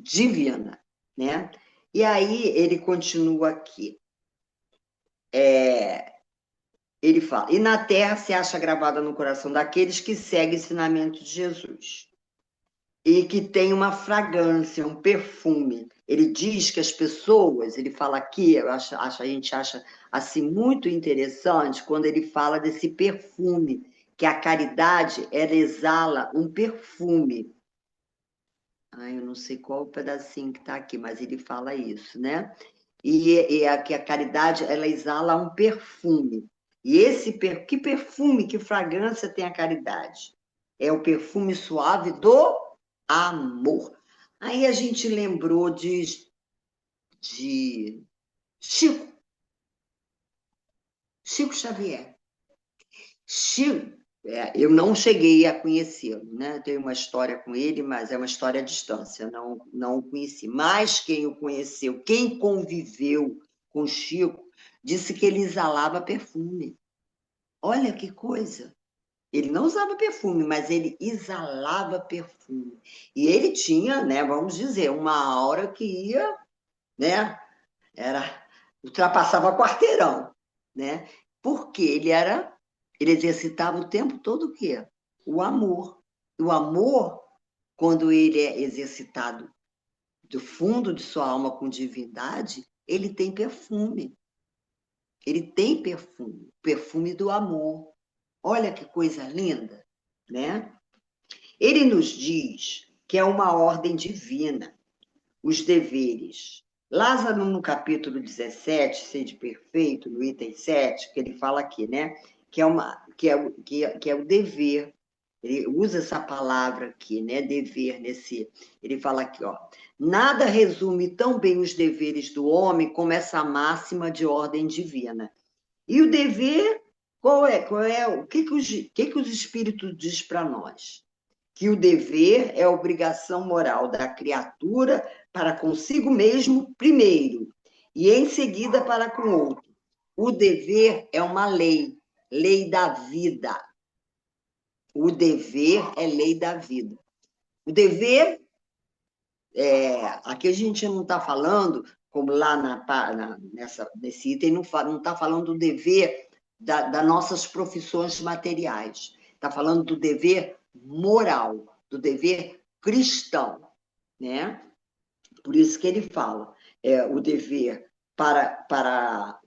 divina, né? E aí ele continua aqui. Ele fala, e na terra se acha gravada no coração daqueles que seguem o ensinamento de Jesus. E que tem uma fragrância, um perfume. Ele diz que as pessoas, ele fala aqui, a gente acha assim muito interessante quando ele fala desse perfume, que a caridade, ela exala um perfume. Eu não sei qual o pedacinho que está aqui, mas ele fala isso, né? E que a caridade, ela exala um perfume. E que perfume, que fragrância tem a caridade? É o perfume suave do amor. Aí a gente lembrou de Chico Xavier. Chico, eu não cheguei a conhecê-lo, né? Tenho uma história com ele, mas é uma história à distância, não o conheci. Mas quem o conheceu, quem conviveu com Chico, disse que ele exalava perfume. Olha que coisa! Ele não usava perfume, mas ele exalava perfume. E ele tinha, né, vamos dizer, uma aura que ia, né, ultrapassava quarteirão, né? Porque ele exercitava o tempo todo o quê? O amor. O amor, quando ele é exercitado do fundo de sua alma com divindade, ele tem perfume. Ele tem perfume, perfume do amor. Olha que coisa linda, né? Ele nos diz que é uma ordem divina, os deveres. Lázaro, no capítulo 17, Sede Perfeito, no item 7, que ele fala aqui, né? Que é o dever. Ele usa essa palavra aqui, né? Dever, ele fala aqui, ó. Nada resume tão bem os deveres do homem como essa máxima de ordem divina. E o dever, qual é? O que os espíritos diz para nós? Que o dever é a obrigação moral da criatura para consigo mesmo primeiro, e em seguida para com o outro. O dever é uma lei, lei da vida. O dever é lei da vida. O dever, aqui a gente não está falando, como lá nesse item, não está falando do dever das nossas profissões materiais. Está falando do dever moral, do dever cristão, né? Por isso que ele fala, o dever para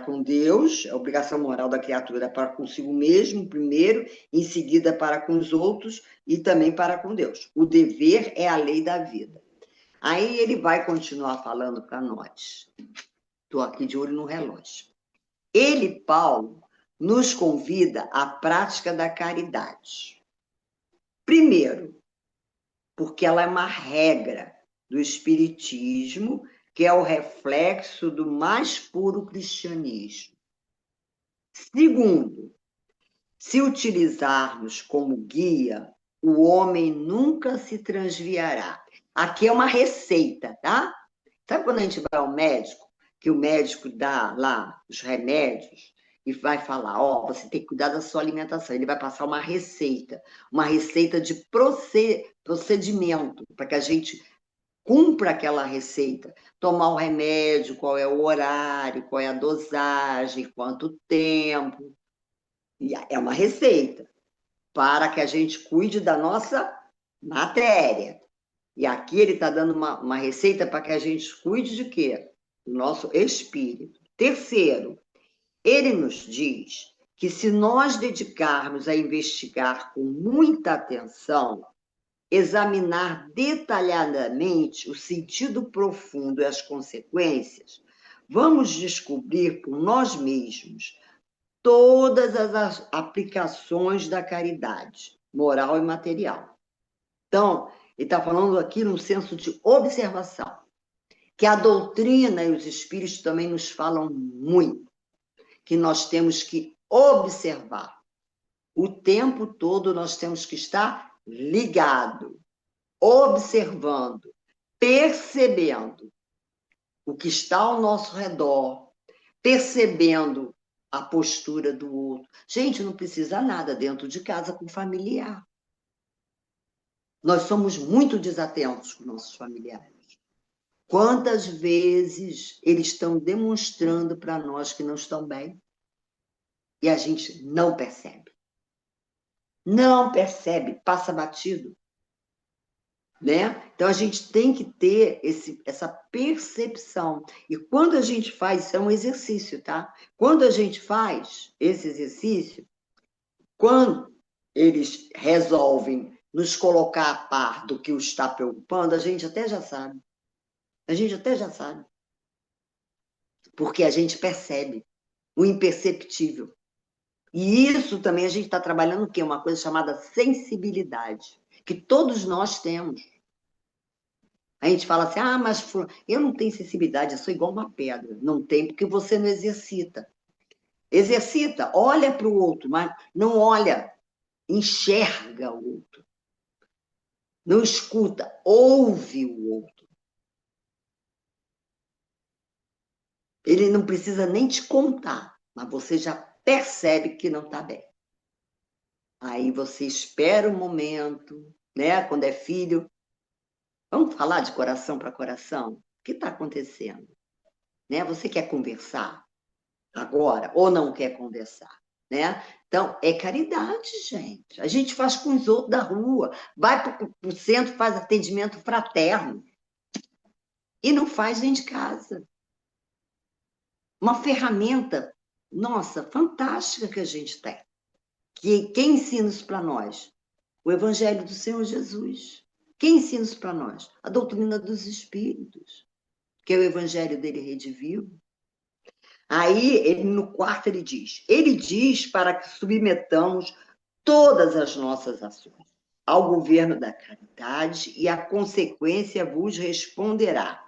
com Deus, a obrigação moral da criatura para consigo mesmo, primeiro, em seguida para com os outros e também para com Deus. O dever é a lei da vida. Aí ele vai continuar falando para nós. Estou aqui de olho no relógio. Ele, Paulo, nos convida à prática da caridade. Primeiro, porque ela é uma regra do Espiritismo, que é o reflexo do mais puro cristianismo. Segundo, se utilizarmos como guia, o homem nunca se transviará. Aqui é uma receita, tá? Sabe quando a gente vai ao médico, que o médico dá lá os remédios e vai falar, você tem que cuidar da sua alimentação. Ele vai passar uma receita de procedimento, para que a gente cumpra aquela receita. Tomar o remédio, qual é o horário, qual é a dosagem, quanto tempo. E é uma receita para que a gente cuide da nossa matéria. E aqui ele está dando uma receita para que a gente cuide de quê? Do nosso espírito. Terceiro, ele nos diz que se nós dedicarmos a investigar com muita atenção, examinar detalhadamente o sentido profundo e as consequências, vamos descobrir por nós mesmos todas as aplicações da caridade, moral e material. Então, ele está falando aqui num senso de observação, que a doutrina e os espíritos também nos falam muito, que nós temos que observar. O tempo todo nós temos que estar ligado, observando, percebendo o que está ao nosso redor, percebendo a postura do outro. Gente, não precisa nada dentro de casa com familiar. Nós somos muito desatentos com nossos familiares. Quantas vezes eles estão demonstrando para nós que não estão bem e a gente não percebe. Não percebe, passa batido. Né? Então, a gente tem que ter essa percepção. E quando a gente faz, isso é um exercício, tá? Quando a gente faz esse exercício, quando eles resolvem nos colocar a par do que os está preocupando, a gente até já sabe. A gente até já sabe. Porque a gente percebe o imperceptível. E isso também a gente está trabalhando o quê? Uma coisa chamada sensibilidade, que todos nós temos. A gente fala assim, mas eu não tenho sensibilidade, eu sou igual uma pedra. Não tem, porque você não exercita. Exercita, olha para o outro, mas não olha, enxerga o outro. Não escuta, ouve o outro. Ele não precisa nem te contar, mas você já percebe que não está bem. Aí você espera um momento, né? Quando é filho, vamos falar de coração para coração? O que está acontecendo? Né? Você quer conversar agora ou não quer conversar? Né? Então, é caridade, gente. A gente faz com os outros da rua. Vai para o centro, faz atendimento fraterno. e não faz dentro de casa. Uma ferramenta, nossa, fantástica que a gente tem. Quem ensina isso para nós? O Evangelho do Senhor Jesus. Quem ensina isso para nós? A doutrina dos Espíritos, que é o Evangelho dele redivivo. Aí, no quarto, ele diz para que submetamos todas as nossas ações ao governo da caridade e a consequência vos responderá.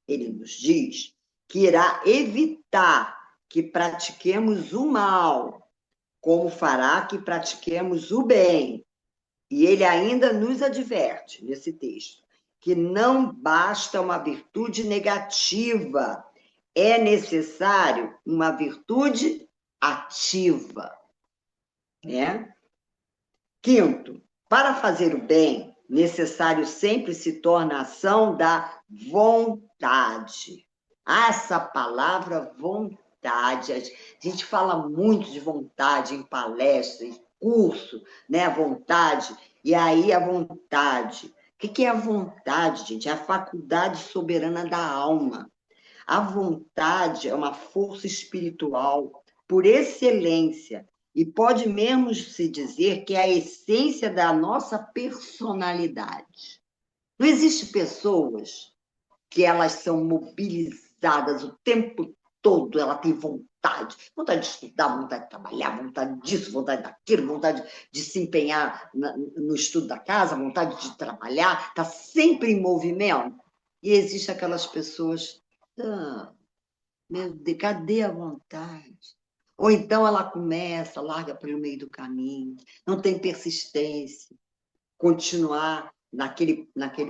Ele nos diz que irá evitar que pratiquemos o mal, como fará que pratiquemos o bem. E ele ainda nos adverte, nesse texto, que não basta uma virtude negativa, é necessário uma virtude ativa. Né? Quinto, para fazer o bem, necessário sempre se torna a ação da vontade. Essa palavra vontade, a gente fala muito de vontade em palestra, em curso, né? Vontade, e aí a vontade. O que é a vontade, gente? É a faculdade soberana da alma. A vontade é uma força espiritual por excelência e pode mesmo se dizer que é a essência da nossa personalidade. Não existe pessoas que elas são mobilizadas o tempo todo, ela tem vontade de estudar, vontade de trabalhar, vontade disso, vontade daquilo, vontade de se empenhar no estudo da casa, vontade de trabalhar, está sempre em movimento. E existem aquelas pessoas, meu Deus, cadê a vontade? Ou então ela começa, larga pelo meio do caminho, não tem persistência, continuar naquele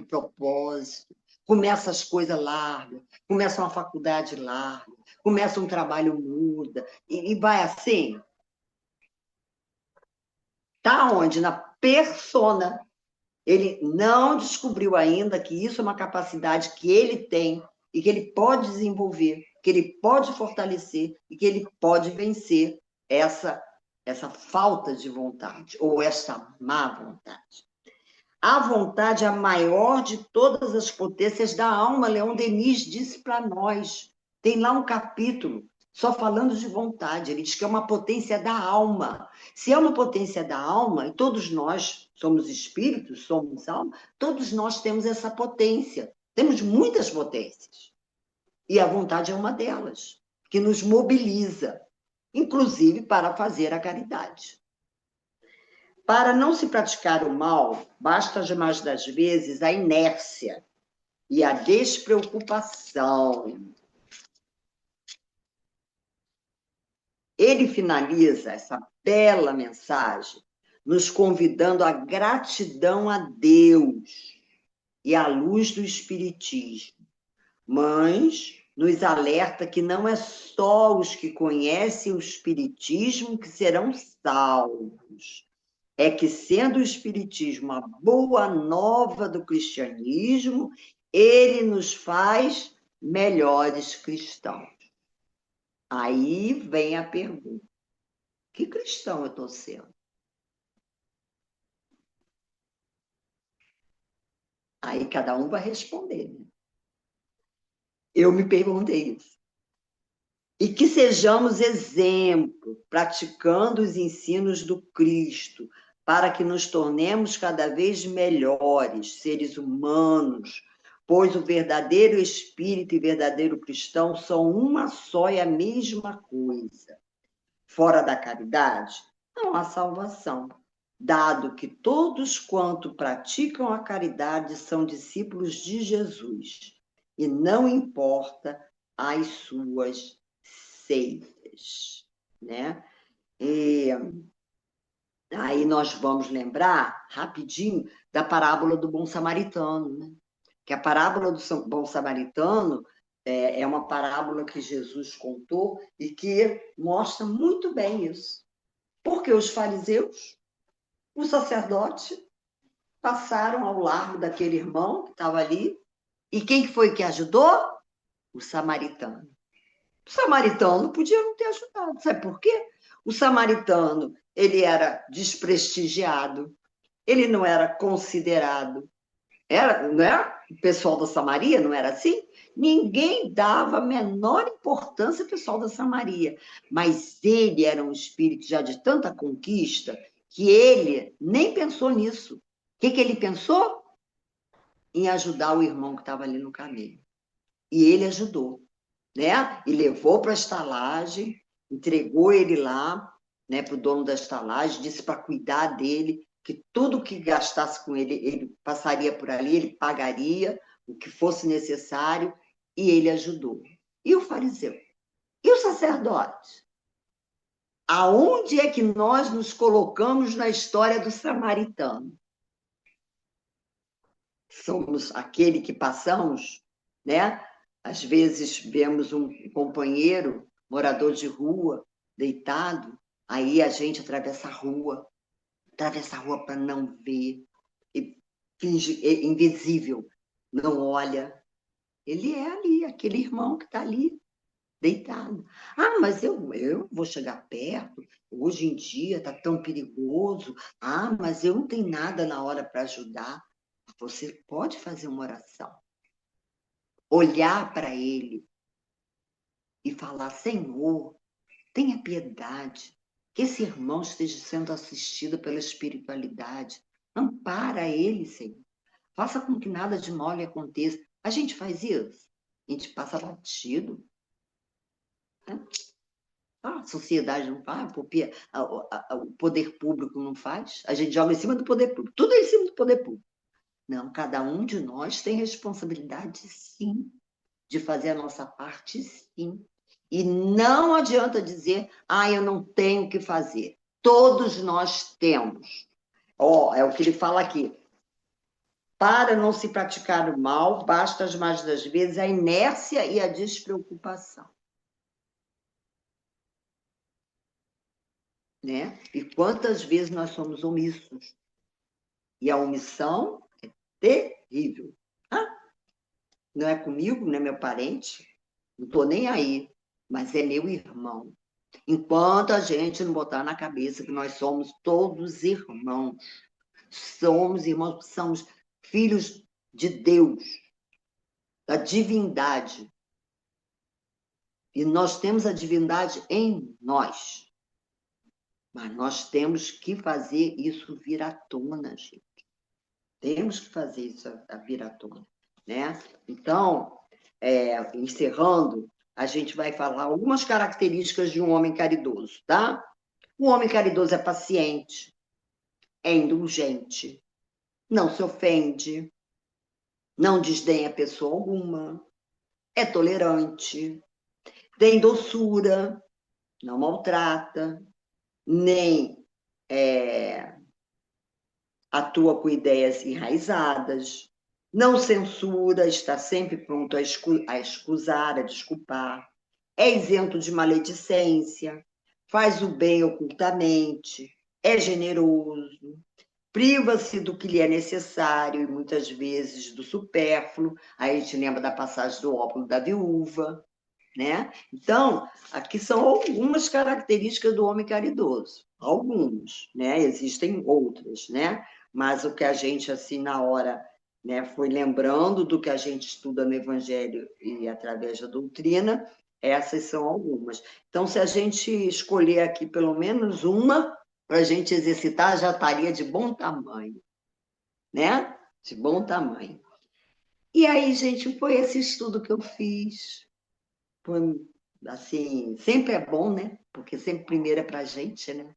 propósito, começa as coisas largas, começa uma faculdade larga, começa um trabalho muda, e vai assim. Está onde? Na persona. Ele não descobriu ainda que isso é uma capacidade que ele tem e que ele pode desenvolver, que ele pode fortalecer e que ele pode vencer essa falta de vontade ou essa má vontade. A vontade é a maior de todas as potências da alma, Leon Denis disse para nós. Tem lá um capítulo só falando de vontade. Ele diz que é uma potência da alma. Se é uma potência da alma, e todos nós somos espíritos, somos alma, todos nós temos essa potência. Temos muitas potências. E a vontade é uma delas, que nos mobiliza, inclusive para fazer a caridade. Para não se praticar o mal, basta mais das vezes a inércia e a despreocupação. Ele finaliza essa bela mensagem nos convidando à gratidão a Deus e à luz do Espiritismo, mas nos alerta que não é só os que conhecem o Espiritismo que serão salvos. É que, sendo o Espiritismo a boa nova do cristianismo, ele nos faz melhores cristãos. Aí vem a pergunta: que cristão eu estou sendo? Aí cada um vai responder. Né? Eu me perguntei isso. E que sejamos exemplo, praticando os ensinos do Cristo, para que nos tornemos cada vez melhores seres humanos, pois o verdadeiro espírito e verdadeiro cristão são uma só e a mesma coisa. Fora da caridade, não há salvação, dado que todos quanto praticam a caridade são discípulos de Jesus, e não importa as suas seitas, né? E aí nós vamos lembrar rapidinho da parábola do bom samaritano, né? Que a parábola do bom samaritano é uma parábola que Jesus contou e que mostra muito bem isso. Porque os fariseus, o sacerdote, passaram ao largo daquele irmão que estava ali, e quem foi que ajudou? O samaritano. O samaritano podia não ter ajudado. Sabe por quê? O samaritano, ele era desprestigiado, ele não era considerado, Era, não é? O pessoal da Samaria não era assim? Ninguém dava a menor importância ao pessoal da Samaria. Mas ele era um espírito já de tanta conquista que ele nem pensou nisso. O que ele pensou? Em ajudar o irmão que estava ali no caminho. E ele ajudou, né? E levou para a estalagem, entregou ele lá, né, para o dono da estalagem, disse para cuidar dele, que tudo que gastasse com ele, ele passaria por ali, ele pagaria o que fosse necessário, e ele ajudou. E o fariseu? E o sacerdote? Aonde é que nós nos colocamos na história do samaritano? Somos aquele que passamos, né? Às vezes vemos um companheiro, morador de rua, deitado, aí a gente atravessa a rua para não ver, e finge é invisível, não olha. Ele é ali, aquele irmão que está ali, deitado. Ah, mas eu vou chegar perto, hoje em dia está tão perigoso. Ah, mas eu não tenho nada na hora para ajudar. Você pode fazer uma oração, olhar para ele e falar: Senhor, tenha piedade, que esse irmão esteja sendo assistido pela espiritualidade. Ampara ele, Senhor. Faça com que nada de mal lhe aconteça. A gente faz isso? A gente passa batido. Né? A sociedade não faz, o poder público não faz. A gente joga em cima do poder público. Tudo é em cima do poder público. Não, cada um de nós tem responsabilidade, sim, de fazer a nossa parte, sim. E não adianta dizer, eu não tenho o que fazer. Todos nós temos. É o que ele fala aqui. Para não se praticar o mal, basta as mais das vezes a inércia e a despreocupação. Né? E quantas vezes nós somos omissos? E a omissão é terrível. Não é comigo, não é meu parente, não estou nem aí, mas é meu irmão. Enquanto a gente não botar na cabeça que nós somos todos irmãos, somos irmãos, somos filhos de Deus, da divindade. E nós temos a divindade em nós. Mas nós temos que fazer isso vir à tona, gente. Temos que fazer isso vir à tona. Né? Então, encerrando, a gente vai falar algumas características de um homem caridoso, tá? O homem caridoso é paciente, é indulgente, não se ofende, não desdenha pessoa alguma, é tolerante, tem doçura, não maltrata, nem atua com ideias enraizadas, não censura, está sempre pronto a excusar, a desculpar, é isento de maledicência, faz o bem ocultamente, é generoso, priva-se do que lhe é necessário e muitas vezes do supérfluo. Aí a gente lembra da passagem do óbolo da viúva, né? Então, aqui são algumas características do homem caridoso. Algumas, né? Existem outras, né? Mas o que a gente, assim, na hora, né, foi lembrando do que a gente estuda no Evangelho e através da doutrina, essas são algumas. Então, se a gente escolher aqui pelo menos uma para a gente exercitar, já estaria de bom tamanho, né? De bom tamanho. E aí, gente, foi esse estudo que eu fiz. Foi, assim, sempre é bom, né? Porque sempre primeiro é para a gente, né?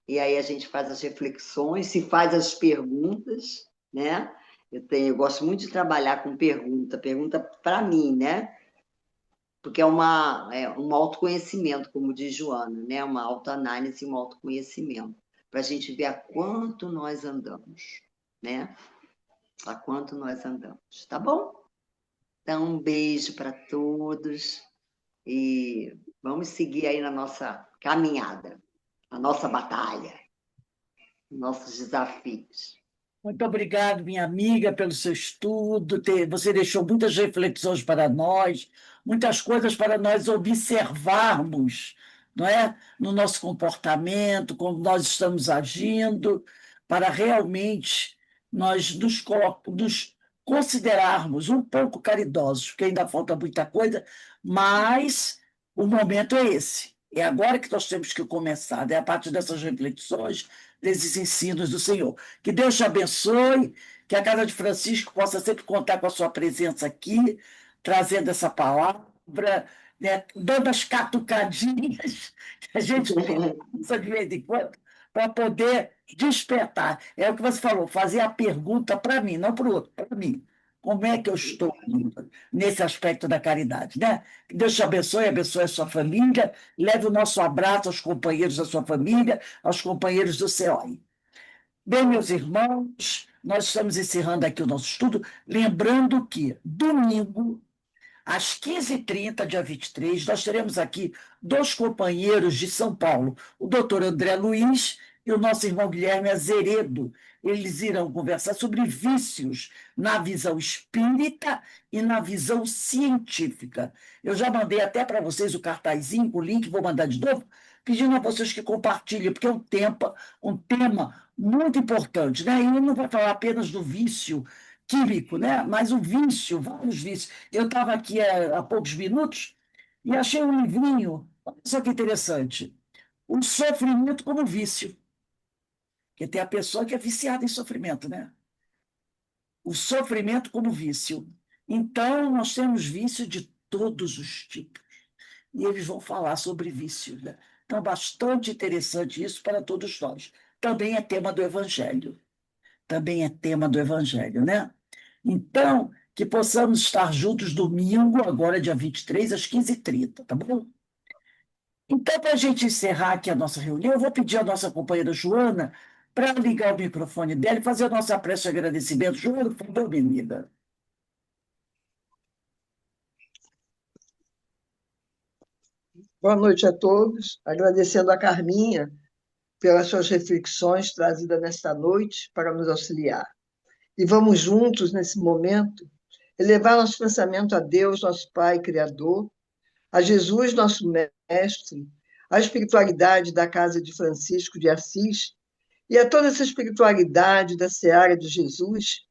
E aí a gente faz as reflexões, se faz as perguntas, né? Eu gosto muito de trabalhar com pergunta para mim, né? Porque é um autoconhecimento, como diz Joana, né? Uma autoanálise, um autoconhecimento, para a gente ver a quanto nós andamos, né? A quanto nós andamos, tá bom? Então, um beijo para todos e vamos seguir aí na nossa caminhada, na nossa batalha, nossos desafios. Muito obrigado, minha amiga, pelo seu estudo. Você deixou muitas reflexões para nós, muitas coisas para nós observarmos, não é? No nosso comportamento, como nós estamos agindo, para realmente nós nos considerarmos um pouco caridosos, porque ainda falta muita coisa, mas o momento é esse. É agora que nós temos que começar, né? A partir dessas reflexões, desses ensinos do Senhor. Que Deus te abençoe, que a Casa de Francisco possa sempre contar com a sua presença aqui, trazendo essa palavra, né? Dando as catucadinhas que a gente precisa de vez em quando, para poder despertar. É o que você falou, fazer a pergunta para mim, não para o outro, para mim. Como é que eu estou nesse aspecto da caridade, né? Que Deus te abençoe, abençoe a sua família, leve o nosso abraço aos companheiros da sua família, aos companheiros do CEOI. Bem, meus irmãos, nós estamos encerrando aqui o nosso estudo, lembrando que domingo às 15h30, dia 23, nós teremos aqui dois companheiros de São Paulo, o doutor André Luiz e o nosso irmão Guilherme Azeredo. Eles irão conversar sobre vícios na visão espírita e na visão científica. Eu já mandei até para vocês o cartazinho, o link, vou mandar de novo, pedindo a vocês que compartilhem, porque é um tema muito importante, né? E ele não vai falar apenas do vício químico, né? Mas o vício, vários vícios. Eu estava aqui há poucos minutos e achei um livrinho, olha só que interessante, o sofrimento como vício, porque tem a pessoa que é viciada em sofrimento, né? O sofrimento como vício. Então, nós temos vício de todos os tipos, e eles vão falar sobre vício, né? Então, bastante interessante isso para todos nós. Também é tema do Evangelho. Também é tema do Evangelho, né? Então, que possamos estar juntos domingo, agora dia 23, às 15h30, tá bom? Então, para a gente encerrar aqui a nossa reunião, eu vou pedir à nossa companheira Joana para ligar o microfone dela e fazer a nossa prece de agradecimento. Joana, por favor, menina. Boa noite a todos, agradecendo a Carminha pelas suas reflexões trazidas nesta noite para nos auxiliar. E vamos juntos, nesse momento, elevar nosso pensamento a Deus, nosso Pai Criador, a Jesus, nosso Mestre, à espiritualidade da Casa de Francisco de Assis e a toda essa espiritualidade da Seara de Jesus,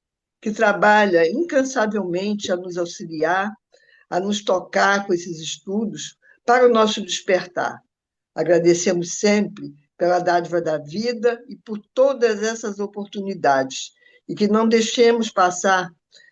que trabalha incansavelmente a nos auxiliar, a nos tocar com esses estudos para o nosso despertar. Agradecemos sempre pela dádiva da vida e por todas essas oportunidades, e que não deixemos passar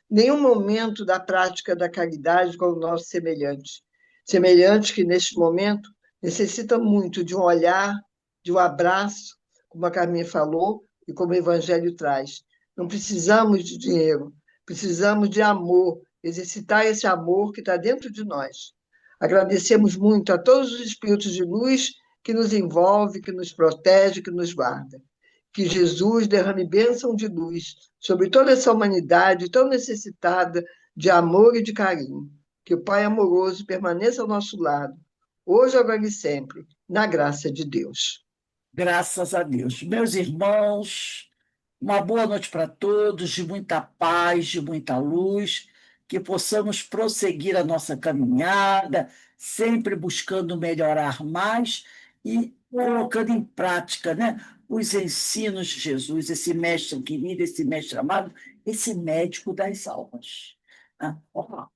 nenhum momento da prática da caridade com o nosso semelhante. Semelhante que, neste momento, necessita muito de um olhar, de um abraço, como a Carminha falou e como o Evangelho traz. Não precisamos de dinheiro, precisamos de amor, exercitar esse amor que está dentro de nós. Agradecemos muito a todos os espíritos de luz que nos envolve, que nos protege, que nos guarda. Que Jesus derrame bênção de luz sobre toda essa humanidade tão necessitada de amor e de carinho. Que o Pai amoroso permaneça ao nosso lado, hoje, agora e sempre, na graça de Deus. Graças a Deus. Meus irmãos, uma boa noite para todos, de muita paz, de muita luz, que possamos prosseguir a nossa caminhada, sempre buscando melhorar mais e colocando em prática, né, os ensinos de Jesus, esse mestre querido, esse mestre amado, esse médico das almas. Ah, ó.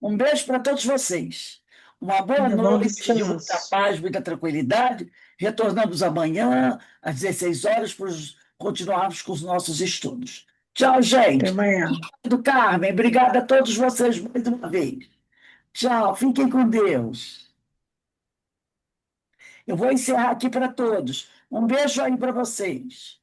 Um beijo para todos vocês. Uma boa Bom noite, de muita descanso. paz, muita tranquilidade. Retornamos amanhã, às 16 horas, para continuarmos com os nossos estudos. Tchau, Até gente. amanhã. Do Carmen, obrigada a todos vocês mais uma vez. Tchau, fiquem com Deus. Eu vou encerrar aqui para todos. Um beijo aí para vocês.